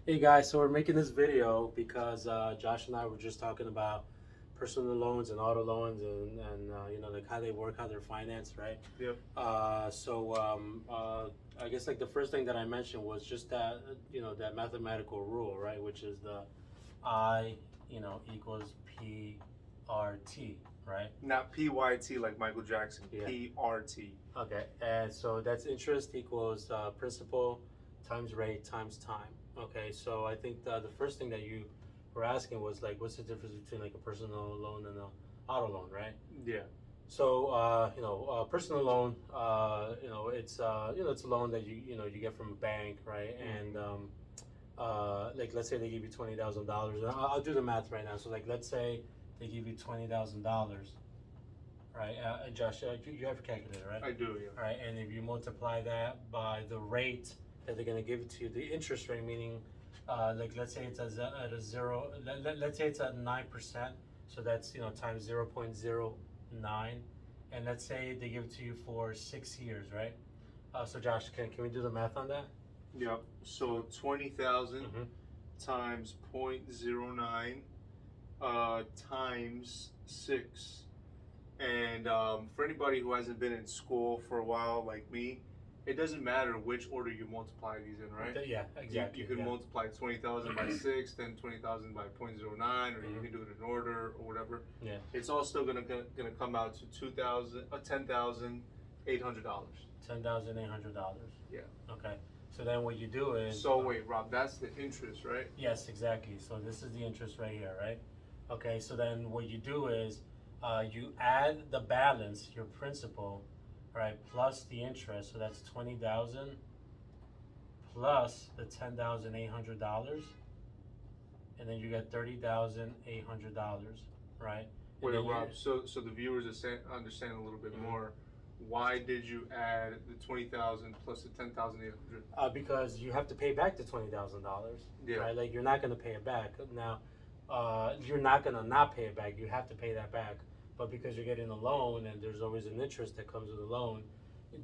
Hey guys, so we're making this video because Josh and I were just talking about personal loans and auto loans and you know, like how they work, how they're financed, right? Yep. I guess like the first thing that I mentioned was just that you know, that mathematical rule, right? Which is the I, you know, equals PRT, right? Not PYT like Michael Jackson. Yeah. PRT. Okay, and so that's interest equals principal times rate times time. Okay, so I think the first thing that you were asking was like, what's the difference between like a personal loan and a auto loan, right? Yeah. So personal loan, it's a loan that you get from a bank, right? And like let's say they give you $20,000. I'll do the math right now. So like let's say they give you $20,000, right? Josh, you have a calculator, right? I do, yeah. All right, and if you multiply that by the rate that they're going to give it to you, the interest rate, meaning, like let's say it's at a zero, let's say it's at 9%, so that's times 0.09, and let's say they give it to you for 6 years, right? So Josh, can we do the math on that? Yep. So 20,000 Mm-hmm. times 0.09 times 6. And for anybody who hasn't been in school for a while like me, it doesn't matter which order you multiply these in, right? Yeah, exactly. You can yeah. multiply 20,000 by 6, then 20,000 by 0.09, or you can do it in order or whatever. Yeah. It's all still gonna come out to $10,800. $10,800. Yeah. Okay. So then what you do is. So wait, Rob, that's the interest, right? Yes, exactly. So this is the interest right here, right? Okay, so then what you do is you add the balance, your principal, right, plus the interest. So that's 20,000 plus the $10,800, and then you get $30,800, right? Wait, And Rob. So the viewers understand a little bit more. Why did you add the 20,000 plus the 10,800? Because you have to pay back the $20,000, Yeah. right? Like you're not gonna pay it back now. You're not gonna not pay it back. You have to pay that back. But because you're getting a loan and there's always an interest that comes with a loan,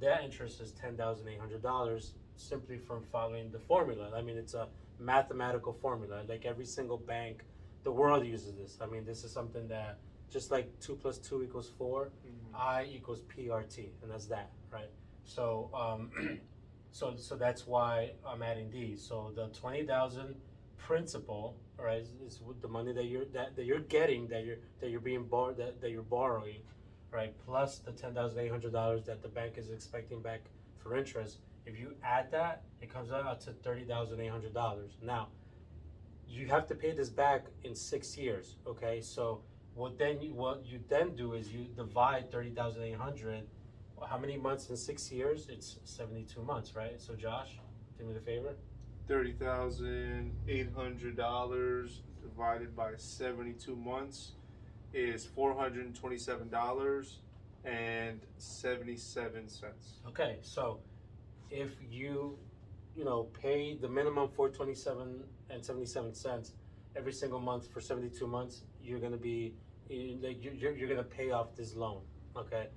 that interest is $10,800 simply from following the formula. I mean, it's a mathematical formula. Like every single bank, the world uses this. I mean, this is something that just like 2 plus 2 equals 4, I equals PRT, and that's that, right? So, so that's why I'm adding these. So the 20,000 principal, right, is the money that you're getting, that you're being that you're borrowing, right, plus the $10,800 that the bank is expecting back for interest. If you add that, it comes out to $30,800. Now, you have to pay this back in 6 years. Okay, so what you then do is you divide 30,800. How many months in 6 years? It's 72 months, right? So Josh, do me the favor. $30,800 divided by 72 months is $427.77. Okay, so if you pay the minimum 427.77 every single month for 72 months, you're gonna be you're gonna pay off this loan. Okay.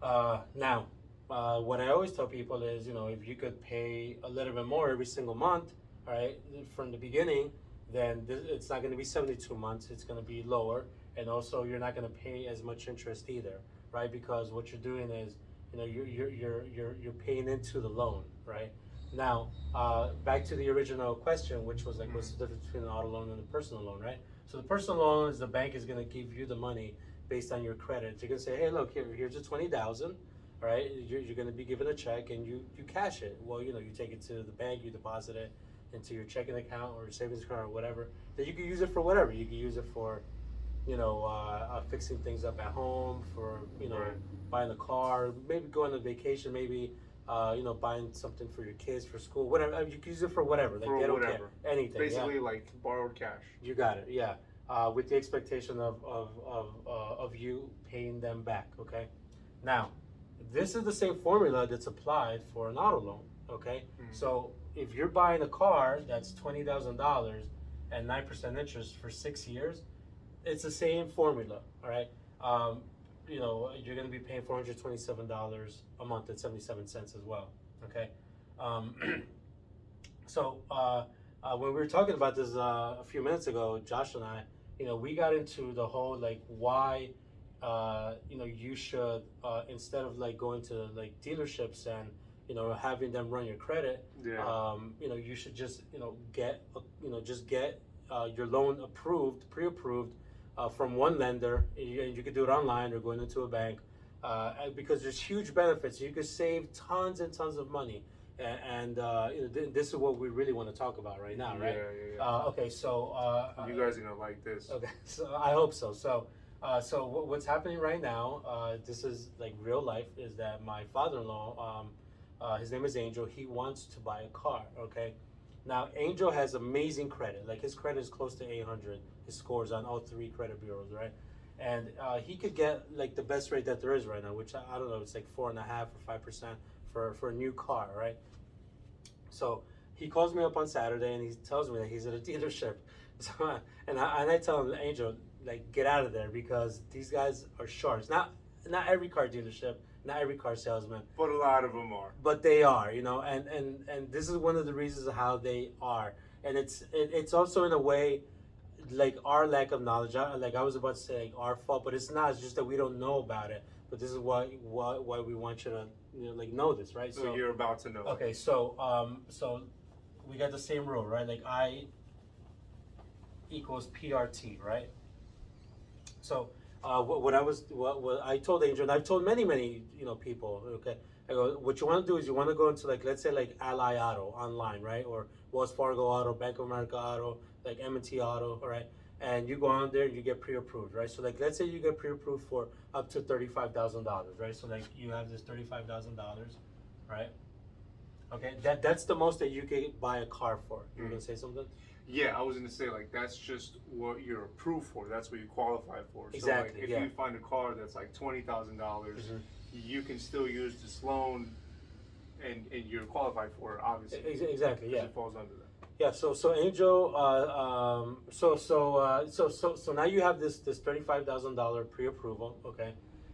Now, what I always tell people is, if you could pay a little bit more every single month, all right, from the beginning, then it's not going to be 72 months. It's going to be lower, and also you're not going to pay as much interest either, right? Because what you're doing is, you're paying into the loan, right? Now, back to the original question, which was like, what's the difference between an auto loan and a personal loan, right? So the personal loan is the bank is going to give you the money based on your credit. You're gonna say, hey, look, here's your 20,000. All right, you're gonna be given a check and you cash it. Well, you take it to the bank, you deposit it into your checking account or your savings account or whatever. Then you can use it for whatever. You can use it for, fixing things up at home, for Right. buying a car, maybe going on vacation, maybe buying something for your kids for school, whatever. You can use it for whatever. Like For they don't whatever. care anything. Basically, Yeah. like borrowed cash. You got it. Yeah. With the expectation of you paying them back. Okay. Now, this is the same formula that's applied for an auto loan. Okay. So if you're buying a car that's $20,000 and 9% interest for 6 years, it's the same formula. All right. You're going to be paying $427 a month at 77 cents as well. Okay. Um, so when we were talking about this a few minutes ago, Josh and I, we got into the whole like why, you should instead of like going to like dealerships and having them run your credit, Yeah. you should just get your loan approved, pre-approved from one lender, and you could do it online or going into a bank, because there's huge benefits. You could save tons and tons of money, and this is what we really want to talk about right now, right? Yeah. Okay, so You guys are gonna like this. okay, so I hope so. So what's happening right now? This is like real life. Is that my father-in-law? His name is Angel. He wants to buy a car. Okay, now Angel has amazing credit. Like his credit is close to 800. His scores on all three credit bureaus, right? And he could get like the best rate that there is right now, which I don't know. It's like 4.5 or 5% for a new car, right? So he calls me up on Saturday and he tells me that he's at a dealership. So and I tell him, Angel, like get out of there because these guys are sharks. Not every car dealership, not every car salesman, But a lot of them are. but they are, and this is one of the reasons how they are, and it's also in a way like our lack of knowledge. Like I was about to say, like our fault, but it's not. It's just that we don't know about it. But this is why we want you to like know this, right? So you're about to know. Okay, so we got the same rule, right? Like I equals PRT, right? So what I told Angel, and I've told many people, okay, I go, what you want to do is you want to go into like, let's say like Ally Auto online, right, or Wells Fargo Auto, Bank of America Auto, like M&T Auto, all right, and you go on there and you get pre-approved, right? So like let's say you get pre-approved for up to $35,000, right? So like you have this $35,000, right? Okay, that's the most that you can buy a car for. You were gonna say something? Yeah, I was gonna say like that's just what you're approved for. That's what you qualify for. Exactly, So like if yeah. you find a car that's like $20,000, Mhm. you can still use this loan, and you're qualified for it, obviously. Exactly, 'cause yeah. It falls under that. Yeah, so Angel, so now you have this $35,000 pre-approval, okay,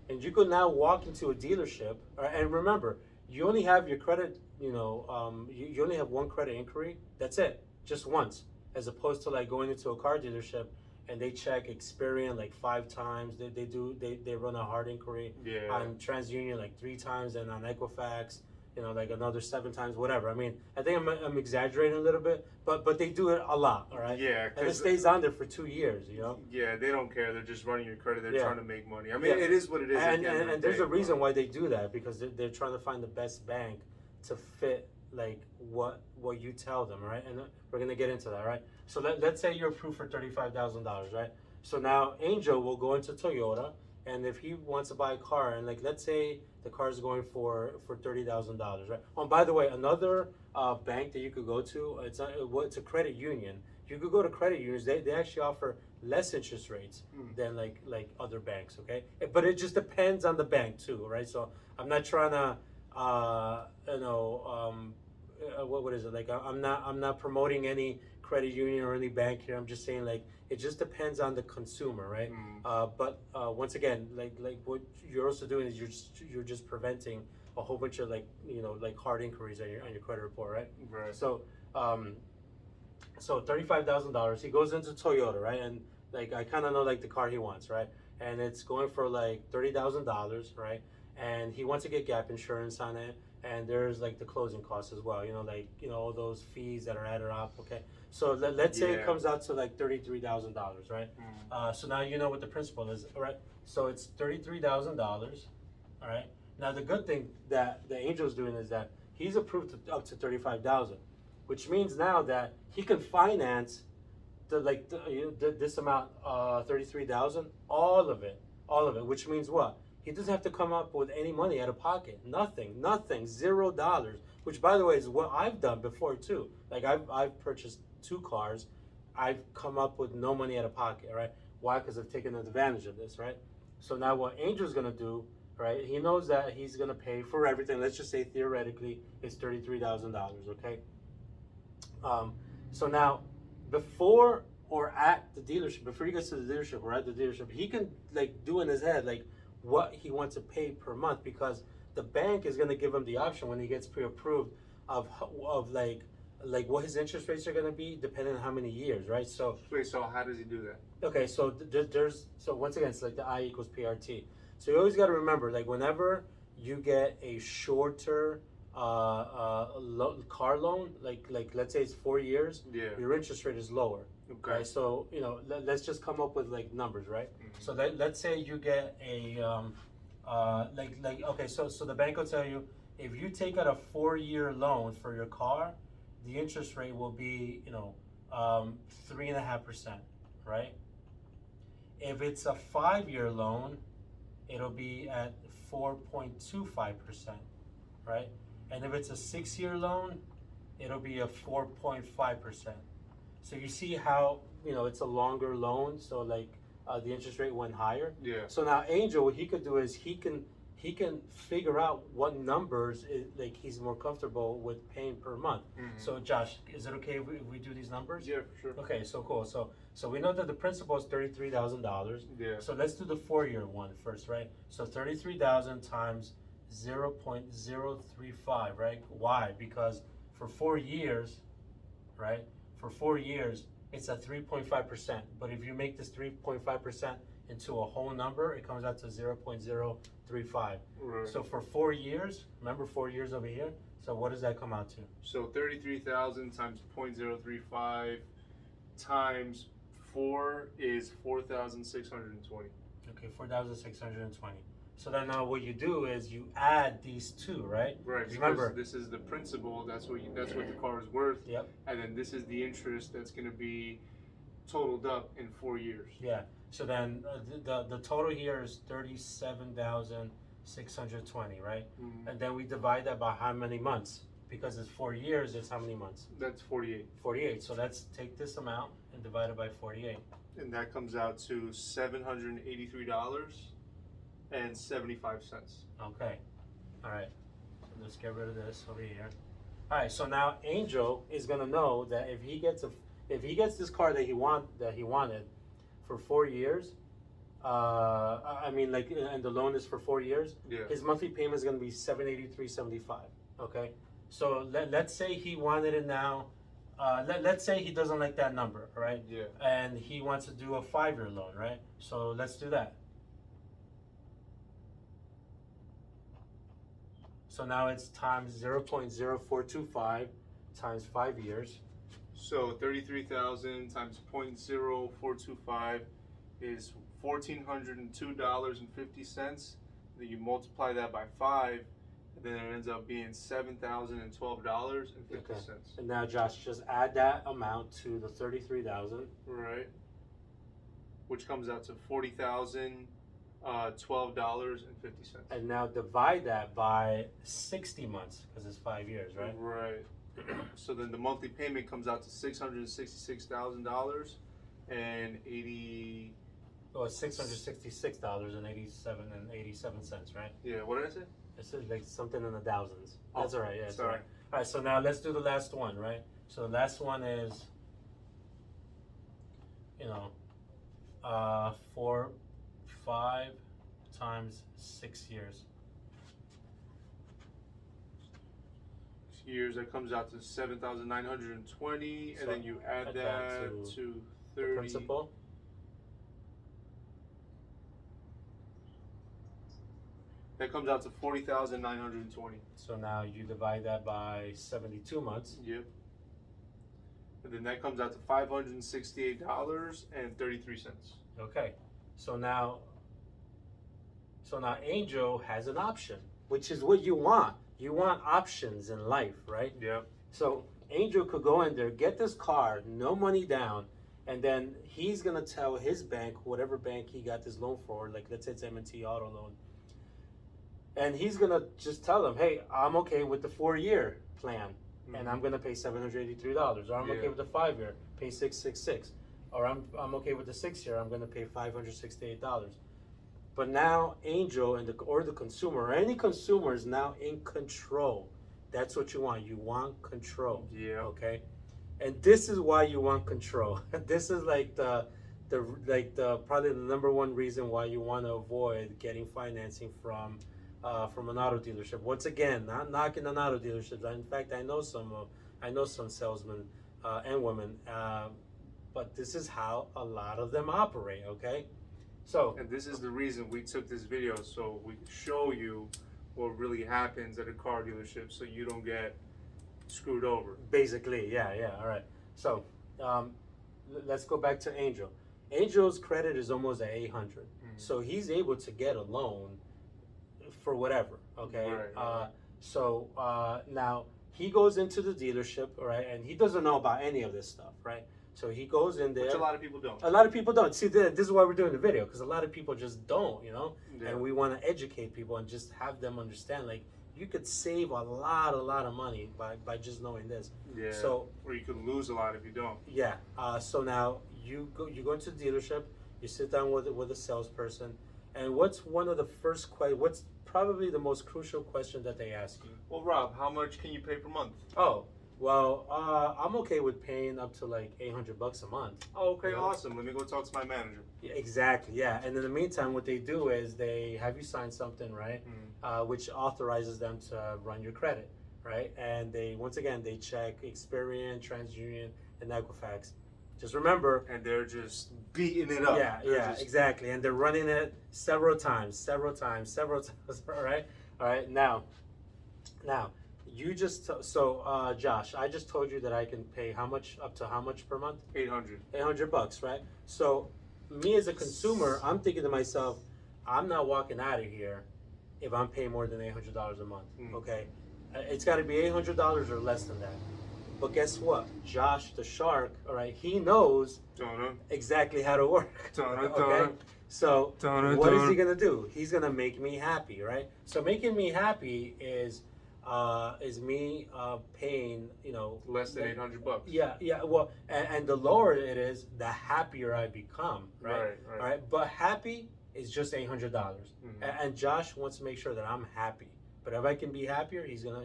and you could now walk into a dealership, and remember, you only have your credit, you only have one credit inquiry. That's it, just once, as opposed to like going into a car dealership and they check Experian like 5 times. They run a hard inquiry Yeah. on TransUnion like 3 times, and on Equifax, like another 7 times, whatever. I mean, I think I'm exaggerating a little bit, but they do it a lot, all right? Yeah, And it 'cause- stays on there for 2 years, Yeah, they don't care. They're just running your credit. They're Yeah. trying to make money. I mean, Yeah. it is what it is. at And the end of the and there's day, a reason but- why they do that, because they're trying to find the best bank to fit like what you tell them, right? And we're gonna get into that, right? So let's say you're approved for $35,000, right? So now Angel will go into Toyota, and if he wants to buy a car, and like let's say the car is going for $30,000, right? Oh, and by the way, another bank that you could go to, it's a credit union. You could go to credit unions. They actually offer less interest rates than like other banks, okay? But it just depends on the bank too, right? So I'm not trying to what is it, like I'm not promoting any credit union or any bank here. I'm just saying like it just depends on the consumer, right? But once again, like what you're also doing is you're just preventing a whole bunch of like hard inquiries on your credit report, right? Right. So so $35,000, he goes into Toyota, right? And like I kind of know like the car he wants, right? And it's going for like $30,000, right? And he wants to get gap insurance on it, and there's like the closing costs as well, all those fees that are added up, okay? So let's say it Yeah. comes out to like $33,000, right? So now you know what the principal is, all right? So it's $33,000, all right? Now the good thing that the Angel's doing is that he's approved up to $35,000, which means now that he can finance this amount, $33,000, all of it, which means what? He doesn't have to come up with any money out of pocket. Nothing, $0, which by the way is what I've done before too. Like I've purchased 2 cars. I've come up with no money out of pocket, right? Why? Because I've taken advantage of this, right? So now what Angel's gonna do, right? He knows that he's gonna pay for everything. Let's just say theoretically it's $33,000, okay? So now before or at the dealership, before he gets to the dealership or at the dealership, he can like do in his head like what he wants to pay per month, because the bank is going to give him the option when he gets pre-approved of like like what his interest rates are gonna be depending on how many years, right? So Wait, so how does he do that? okay, so there's so once again it's like the I equals PRT. So you always got to remember, like whenever you get a shorter car loan, like let's say it's 4 years, Yeah. your interest rate is lower. Okay. Right, so let's just come up with like numbers, right? Mhm. So let's say you get a like okay, so the bank will tell you if you take out a 4-year loan for your car, the interest rate will be 3.5%, right? If it's a 5-year loan, it'll be at 4.25%, right? And if it's a 6-year loan, it'll be a 4.5%. So you see how it's a longer loan, so like the interest rate went higher. Yeah. So now Angel, what he could do is he can figure out what numbers like he's more comfortable with paying per month. Mhm. So Josh, is it okay if we do these numbers? Yeah, for sure. Okay, so cool. So we know that the principal is $33,000. Yeah. So let's do the 4-year one first, right? So 33,000 times 0.035, right? Why? Because for 4 years, right? For 4 years, it's at 3.5%. But if you make this 3.5% into a whole number, it comes out to 0.035. Right. So for 4 years, remember 4 years over here? So what does that come out to? So 33,000 times 0.035 times 4 is 4,620. Okay, 4,620. So then now what you do is you add these two, right? Right. Remember, this is the principal. That's what the car is worth. Yep. And then this is the interest that's going to be totaled up in 4 years. Yeah. So then the total here is 37,620, right? Mhm. And then we divide that by how many months? Because it's 4 years, it's how many months? That's 48. 48. So let's take this amount and divide it by 48. And that comes out to $783.75. Okay. All right. So let's get rid of this over here. All right. So now Angel is gonna know that if he gets this car that he wanted for 4 years, I mean like, and the loan is for 4 years. Yeah. His monthly payment is gonna be $783.75. Okay. So let's say he wanted it now. Let's say he doesn't like that number, right? Yeah. And he wants to do a 5-year loan, right? So let's do that. So now it's times 0.0425 times 5 years. So 33,000 times 0.0425 is $1,402.50. Then you multiply that by 5, and then it ends up being $7,012.50. And now Josh, just add that amount to the 33,000. Right. Which comes out to $40,012.50. And now divide that by 60 months because it's 5 years, right? Right. So then the monthly payment comes out to $666,000 and 80. Oh, it's $666.87, right? Yeah. What did I say? It's like something in the thousands. Oh, That's all right. Yeah, it's all sorry. right. All right. So now let's do the last one, right? So the last one is, 5 times 6 years. Years, that comes out to 7,920, So and then you add that to The 30. principal. That comes out to 40,920. So now you divide that by 72 months. Yep. And then that comes out to $568.33. Okay. So now Angel has an option, which is what you want. You want options in life, right? Yep. So Angel could go in there, get this car, no money down, and then he's gonna tell his bank, whatever bank he got this loan for, like let's say it's M&T Auto Loan, and he's gonna just tell them, hey, I'm okay with the 4-year plan, and I'm gonna pay $783, or I'm okay Yeah. with the 5-year, pay $666, or I'm okay with the 6-year, I'm gonna pay $568. But now Angel and the consumer, or any consumer, is now in control. That's what you want. You want control. Yeah. Okay. And this is why you want control. This is like the probably the number one reason why you want to avoid getting financing from an auto dealership. Once again, not knocking on auto dealerships. In fact, I know some I know some salesmen and women, but this is how a lot of them operate. Okay, so And this is the reason we took this video, so we could show you what really happens at a car dealership, so you don't get screwed over. basically, yeah. All right. So let's go back to Angel. Angel's credit is almost at 800, so he's able to get a loan for whatever. Okay. Right. So now he goes into the dealership, all right, and he doesn't know about any of this stuff, right? So he goes in there. Which a lot of people don't. A lot of people don't. See, this is why we're doing the video, because a lot of people just don't, Yeah. and we want to educate people and just have them understand, like, you could save a lot of money by just knowing this. Yeah. So, or you could lose a lot if you don't. yeah. So now you go into the dealership, you sit down with a salesperson, and what's one of the first what's probably the most crucial question that they ask you? Well, Rob, how much can you pay per month? Oh, well, I'm okay with paying up to like $800 a month. Oh, okay, Yeah. awesome. Let me go talk to my manager. Yeah, exactly, yeah. And in the meantime, what they do is they have you sign something, right? Which authorizes them to run your credit, right? And once again, they check Experian, TransUnion, and Equifax. Just remember, And they're just beating it up. yeah, They're just- exactly. And they're running it several times, all right? Now, you just, Josh, I just told you that I can pay up to how much per month? 800. $800, right? So, me as a consumer, I'm thinking to myself, I'm not walking out of here if I'm paying more than $800 a month. Okay, it's got to be $800 or less than that. But guess what? Josh the Shark, all right, he knows Dun, exactly how to work. dun, Okay, dun. so Dun, what is dun. he gonna do? He's gonna make me happy, right? So making me happy is me paying, Less than 800 bucks. yeah. Well, and the lower it is, the happier I become, right? Right. All right. But happy is just $800, Mhm. and Josh wants to make sure that I'm happy. But if I can be happier, he's gonna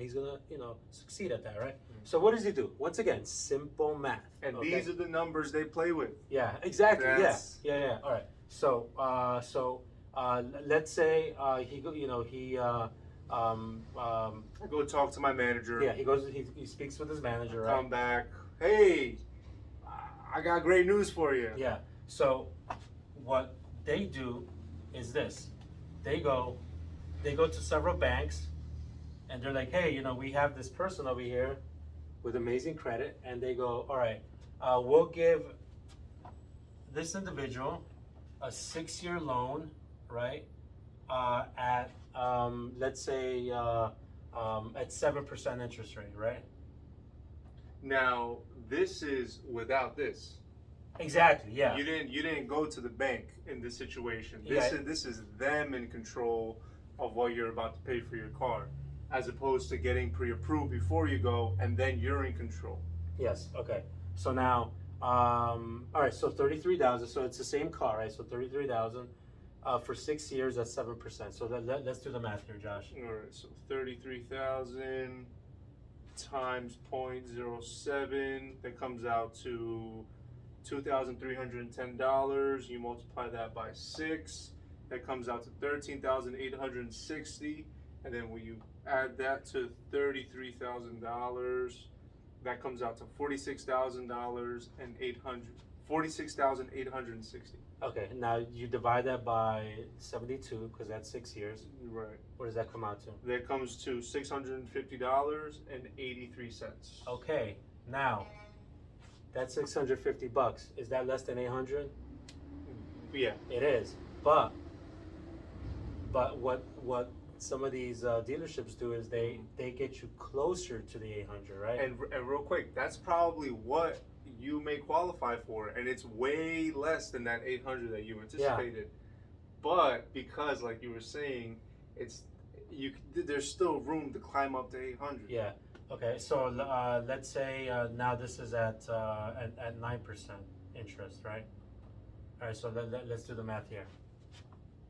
succeed at that, right? So what does he do? Once again, simple math. And okay? these are the numbers they play with. Yeah, exactly. That's- Yeah. All right. So, let's say he I go talk to my manager. he goes. He speaks with his manager, right? Come back. Hey, I got great news for you. Yeah. So, what they do is this: they go to several banks, and they're like, "Hey, we have this person over here with amazing credit," and they go, "All right, we'll give this individual a 6-year loan, right? At let's say at 7% interest rate, right?" Now, this is without this. Exactly. Yeah. You didn't go to the bank in this situation. Yeah. This is them in control of what you're about to pay for your car, as opposed to getting pre-approved before you go, and then you're in control. Yes. Okay. So now, all right. So 33,000. So it's the same car, right? So 33,000 for 6 years at 7%. So let's do the math here, Josh. All right, so 33,000 times 0.07, that comes out to $2,310. You multiply that by 6, that comes out to $13,860. And then when you add that to $33,000, that comes out to $46,860. Okay. Now you divide that by 72 because that's 6 years. Right. What does that come out to? That comes to $650.83. Okay. Now, that's $650. Is that less than 800? Yeah. It is. But what some of these dealerships do is they get you closer to the 800, right? And real quick, that's probably what you may qualify for, and it's way less than that 800 that you anticipated. But because, like you were saying, there's still room to climb up to 800. Yeah. Okay. So let's say now this is at 9% interest, right? All right. So let's do the math here.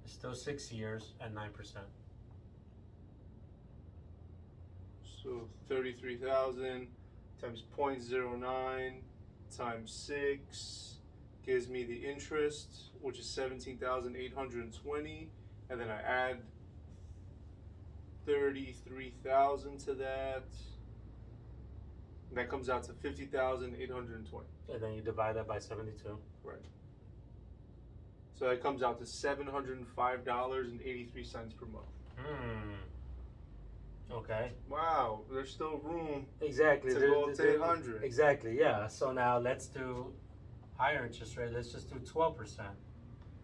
It's still 6 years at 9%. So 33,000 times 0.09 times 6 gives me the interest, which is 17,820, and then I add 33,000 to that. That comes out to 50,820. And then you divide that by 72. Right. So that comes out to $705.83 per month. Okay. Wow, there's still room Exactly. to go up to 800. Exactly. Yeah. So now let's do higher interest rate. Let's just do 12%.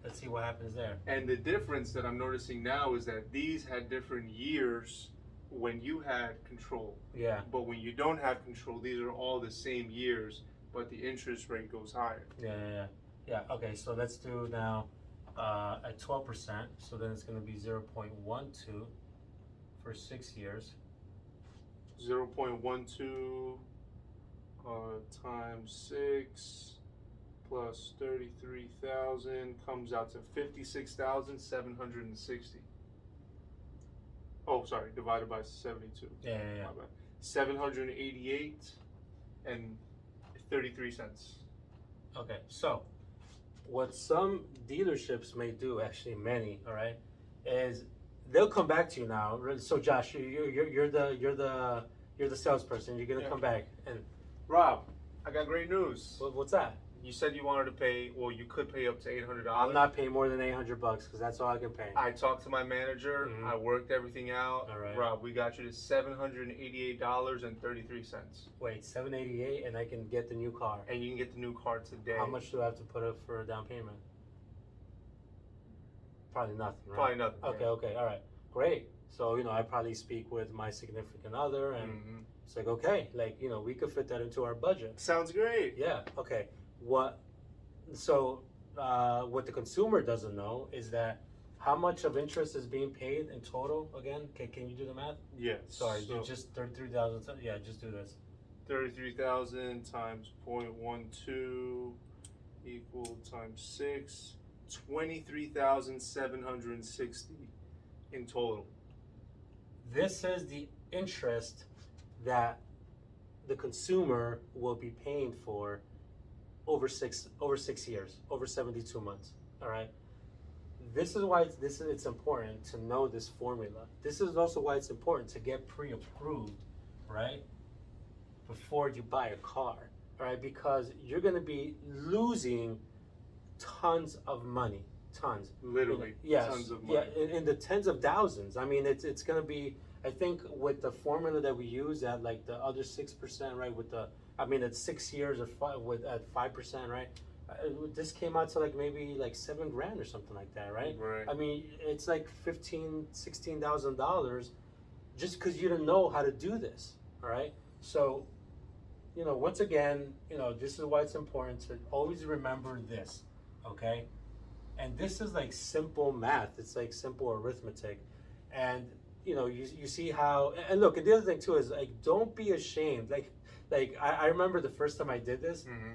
Let's see what happens there. And the difference that I'm noticing now is that these had different years when you had control. Yeah. But when you don't have control, these are all the same years, but the interest rate goes higher. Yeah. Okay. So let's do now at 12%. So then it's going to be 0.12 for 6 years. 0.12 times 6 plus 33,000 comes out to 56,760. Oh, sorry, divided by 72. Yeah. My bad. 788 and 33 cents. Okay. So what some dealerships may do, actually many, all right, is they'll come back to you now. So Josh, you're the salesperson. You're gonna come back and Rob, I got great news. what's that? You said you wanted to pay. Well, you could pay up to $800. I'm not paying more than $800 because that's all I can pay. I talked to my manager. Mhm. I worked everything out. All right. Rob, we got you to $788.33, Wait, $788, and I can get the new car. and you can get the new car today. How much do I have to put up for a down payment? Probably nothing, right? Probably nothing. Okay, all right, great. So I probably speak with my significant other, and Mhm. it's like, okay, like we could fit that into our budget. Sounds great. Yeah. Okay. What the consumer doesn't know is that how much of interest is being paid in total again? Can you do the math? Yes. Sorry, So just 33,000. Yeah, just do this. 33,000 times 0.12 equal times 6, 23,760 in total. This is the interest that the consumer will be paying for over 6 years, over 72 months. All right. This is why it's important to know this formula. This is also why it's important to get pre-approved, right, before you buy a car. All right, because you're going to be losing tons of money, tons. Literally, Yes, tons of money. Yeah, in the tens of thousands. I mean, it's going to be. I think with the formula that we use at like the other 6%, right? It's 6 years at 5%, right? This came out to like maybe like $7,000 or something like that, right? Right. I mean, it's like $16,000 just because you didn't know how to do this, all right? So, once again, this is why it's important to always remember this, okay? And this is like simple math. It's like simple arithmetic, and you see how. And look, and the other thing too is like, don't be ashamed. Like I remember the first time I did this. Mm-hmm.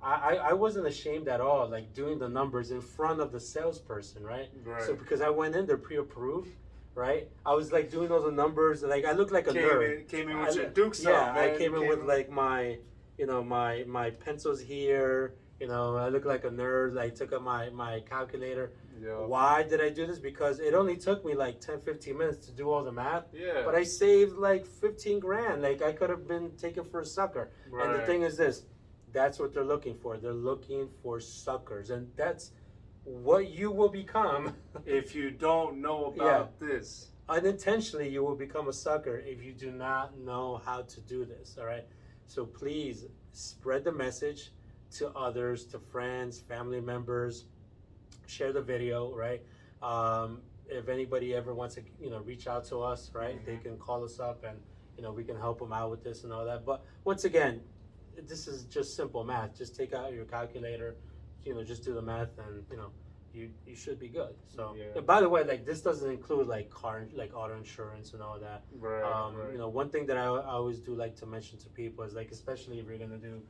I wasn't ashamed at all, like doing the numbers in front of the salesperson, right? Right. So because I went in, they're pre-approved, right? I was like doing all the numbers, like I looked like a nerd. Came in with your Dukes on, Yeah, man. I came in with like my, my pencils here. I look like a nerd. I took up my calculator. Yeah. Why did I do this? Because it only took me like 10, 15 minutes to do all the math. Yeah. But I saved like 15 grand. Like I could have been taken for a sucker. Right. And the thing is this, that's what they're looking for. They're looking for suckers. And that's what you will become. If you don't know about this. Unintentionally, you will become a sucker if you do not know how to do this, all right? So please spread the message to others, to friends, family members. Share the video, right? If anybody ever wants to, reach out to us, right? Mm-hmm. They can call us up and, we can help them out with this and all that. But once again, this is just simple math. Just take out your calculator, just do the math, and you should be good. So, Yeah. and by the way, like this doesn't include like auto insurance and all that. Right. Right. One thing that I always do like to mention to people is like, especially if you're gonna do,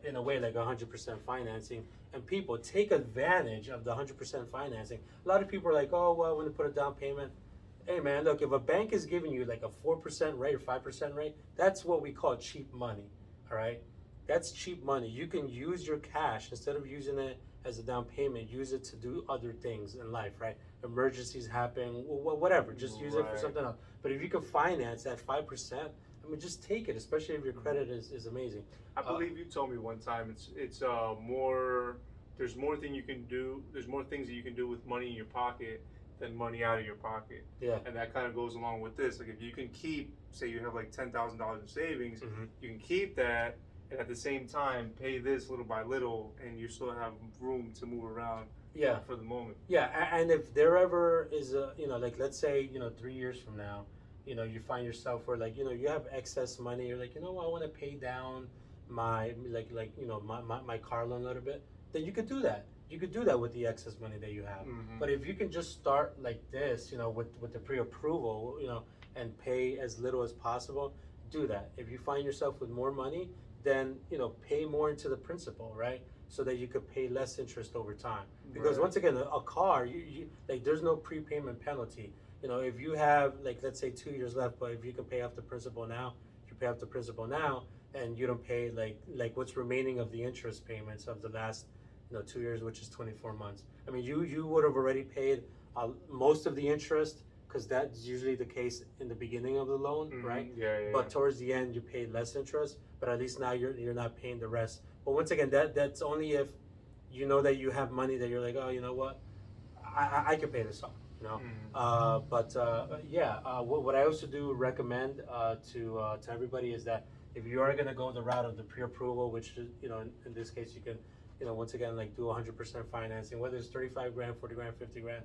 in a way like 100% financing, and people take advantage of the 100% financing. A lot of people are like, oh well, I want to put a down payment. Hey man, look, if a bank is giving you like a 4% rate or 5% rate, that's what we call cheap money. All right, that's cheap money. You can use your cash instead of using it as a down payment. Use it to do other things in life, right? Emergencies happen, whatever. Just use it for something else. But if you can finance at 5%, I I mean, just take it, especially if your credit is amazing. I believe you told me one time it's more. There's more thing you can do. There's more things that you can do with money in your pocket than money out of your pocket. Yeah. And that kind of goes along with this. Like if you can keep, say you have like $10,000 in savings, you can keep that, and at the same time pay this little by little, and you still have room to move around. Yeah. For the moment. Yeah, and if there ever is a, like let's say, 3 years from now, you find yourself where like, you have excess money, you're like, I want to pay down my my car loan a little bit, then you could do that. You could do that with the excess money that you have. But if you can just start like this, with the pre-approval, and pay as little as possible, do that. If you find yourself with more money, then pay more into the principal, right? So that you could pay less interest over time. Because Right. once again, a car, you like there's no prepayment penalty. If you have like let's say 2 years left, but if you can pay off the principal now, you pay off the principal now, and you don't pay like what's remaining of the interest payments of the last 2 years, which is 24 months. I mean, you would have already paid most of the interest, because that's usually the case in the beginning of the loan, right? Yeah. But towards the end, you pay less interest, but at least now you're not paying the rest. But once again, that's only if you know that you have money that you're like, oh, you know what, I can pay this off, what I also do recommend to everybody is that if you are gonna go the route of the pre-approval, which is, in this case you can, once again, like do 100% financing, whether it's 35 grand, 40 grand, 50 grand,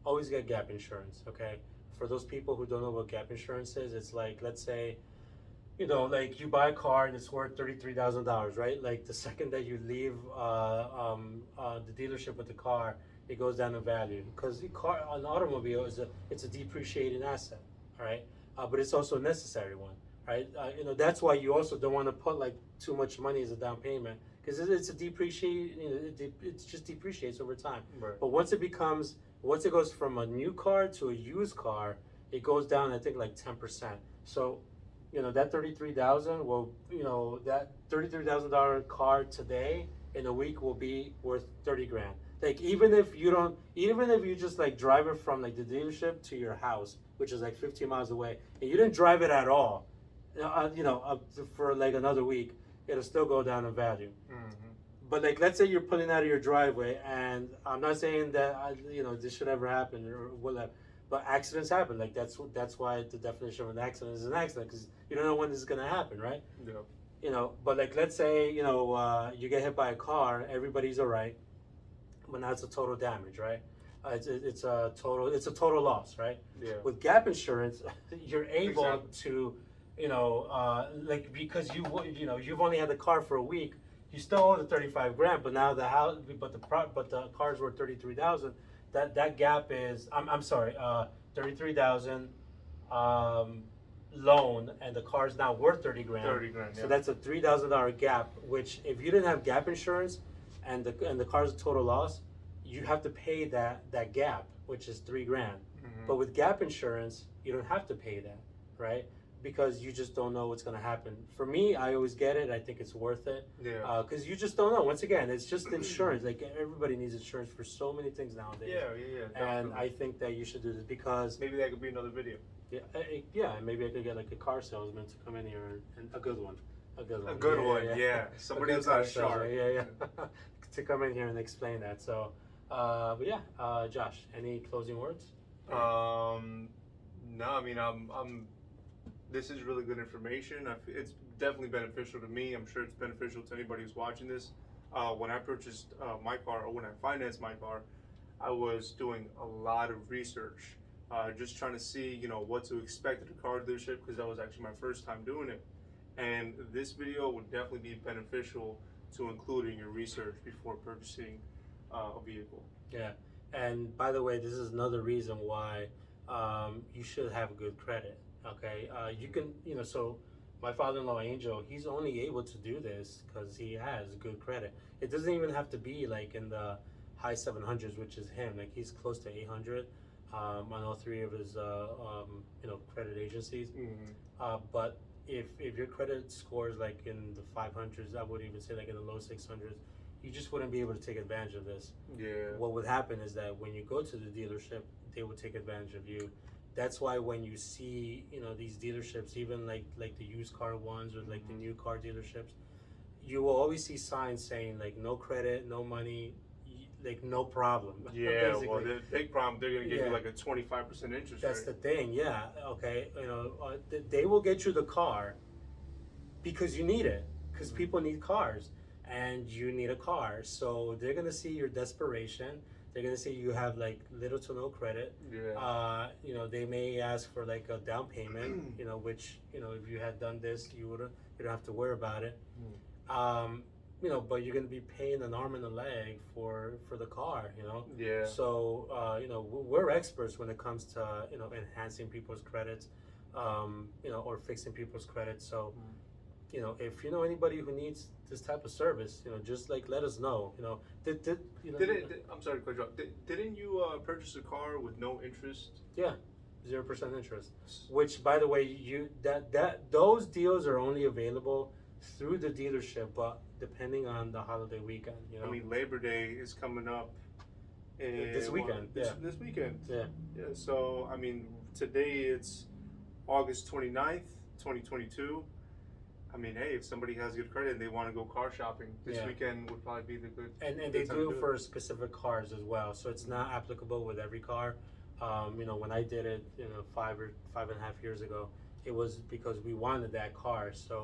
always get gap insurance, okay? For those people who don't know what gap insurance is, it's like, let's say, like you buy a car and it's worth $33,000, right? Like the second that you leave the dealership with the car, it goes down in value, because the car, an automobile it's a depreciating asset, all right? But it's also a necessary one, right? That's why you also don't want to put like too much money as a down payment, because it's a depreciate, it just depreciates over time. Right. But once it goes from a new car to a used car, it goes down, I think, like 10%. So that 33,000 will, that $33,000 car today in a week will be worth 30 grand. Like even if you just like drive it from like the dealership to your house, which is like 15 miles away, and you didn't drive it at all, for like another week, it'll still go down in value. But like, let's say you're pulling out of your driveway, and I'm not saying that this should ever happen or whatever, but accidents happen. Like that's why the definition of an accident is an accident, because you don't know when this is gonna happen, right? Yeah. But like, let's say you get hit by a car, everybody's all right, but now it's a total damage, right? It's a total loss, right? Yeah. With gap insurance, you're able Exactly. to like, because you've only had the car for a week, you still owe the 35 grand, but now the car's worth 33,000. That gap is, I'm sorry, 33,000 loan, and the car's now worth 30 grand. 30 grand. Yeah. So that's a $3,000 gap, which if you didn't have gap insurance and the car's a total loss, you have to pay that gap, which is 3 grand. But with gap insurance, you don't have to pay that, right? Because you just don't know what's going to happen. For me, I always get it. I think it's worth it. Yeah. Because you just don't know. Once again, it's just insurance. Like everybody needs insurance for so many things nowadays. Yeah. And Definitely. I think that you should do this because Maybe that could be another video. and maybe I could get like a car salesman to come in here and a good one. A good one. Yeah. Somebody who's not a shark. Yeah. To come in here and explain that. So, Josh, any closing words? No, I mean, this is really good information. It's definitely beneficial to me. I'm sure it's beneficial to anybody who's watching this. When I purchased my car, or when I financed my car, I was doing a lot of research, just trying to see, what to expect at a car dealership, because that was actually my first time doing it. And this video would definitely be beneficial to include in your research before purchasing a vehicle. Yeah, and by the way, this is another reason why you should have good credit. Okay, you can, so my father-in-law Angel, he's only able to do this because he has good credit. It doesn't even have to be like in the high 700s, which is him. Like he's close to 800 on all three of his credit agencies. But if your credit score is like in the 500s, I would even say like in the low 600s, you just wouldn't be able to take advantage of this. Yeah. What would happen is that when you go to the dealership, they would take advantage of you. That's why when you see, you know, these dealerships, even like the used car ones or like the new car dealerships, you will always see signs saying like no credit, no money, like no problem. Yeah, basically. well, the big problem, they're gonna give Yeah. you like a 25% interest That's the rate. thing, yeah. Okay, you know, they will get you the car because you need it, because people need cars, and you need a car. So they're gonna see your desperation. They're gonna see you have like little to no credit. Yeah. You know, they may ask for like a down payment. You know, which, you know, if you had done this, you don't have to worry about it. You know, but you're gonna be paying an arm and a leg for the car. You know. Yeah. So you know, we're experts when it comes to, you know, enhancing people's credits, you know, or fixing people's credits. So, you know, if you know anybody who needs this type of service, you know, just like let us know. You know, you know, I'm sorry to cut you off. Didn't you purchase a car with no interest? yeah, 0% interest. Which, by the way, those deals are only available through the dealership, but depending on the holiday weekend. You know, I mean, Labor Day is coming up. This weekend, This weekend. Yeah. Yeah. So I mean, today it's August 29th, 2022. I mean, hey, if somebody has good credit and they want to go car shopping, this Yeah. weekend would probably be the good. And good they time do to it for specific cars as well, so it's not applicable with every car. You know, when I did it, you know, 5.5 years ago, it was because we wanted that car, so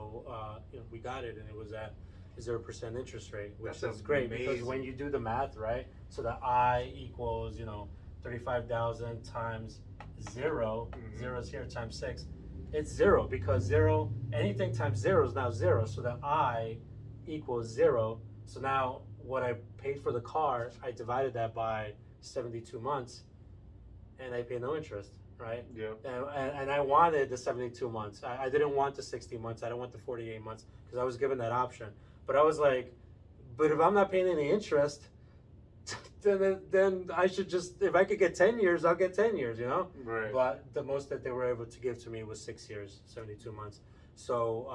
you know, we got it, and it was at 0% interest rate, which That's is great because amazing. when you do the math, right? So the I equals, you know, 35,000 times 0, Mhm. 0 is here times 6. It's 0 because 0, anything times 0 is now 0. So the I equals 0. So now what I paid for the car, I divided that by 72 months, and I pay no interest, right? Yeah. And I wanted the 72 months. I didn't want the 60 months. I don't want the 48 months because I was given that option. But I was like, but if I'm not paying any interest, then I should just, if I could get 10 years, I'll get 10 years, you know? Right. But the most that they were able to give to me was 6 years, 72 months. So,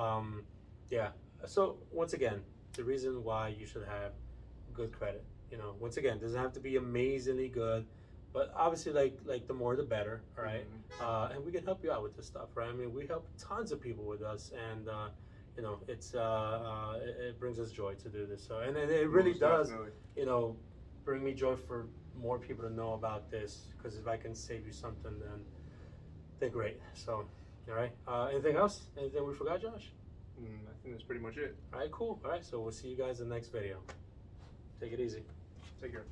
yeah. So, once again, the reason why you should have good credit, you know, once again, doesn't have to be amazingly good, but obviously, like the more the better, all right? And we can help you out with this stuff, right? I mean, we help tons of people with us, and you know, it brings us joy to do this. So, and it really Most does, definitely. you know, bring me joy for more people to know about this. Because if I can save you something, then great. So, all right. Anything else? Anything we forgot, Josh? I think that's pretty much it. All right, cool. All right, so we'll see you guys in the next video. Take it easy. Take care.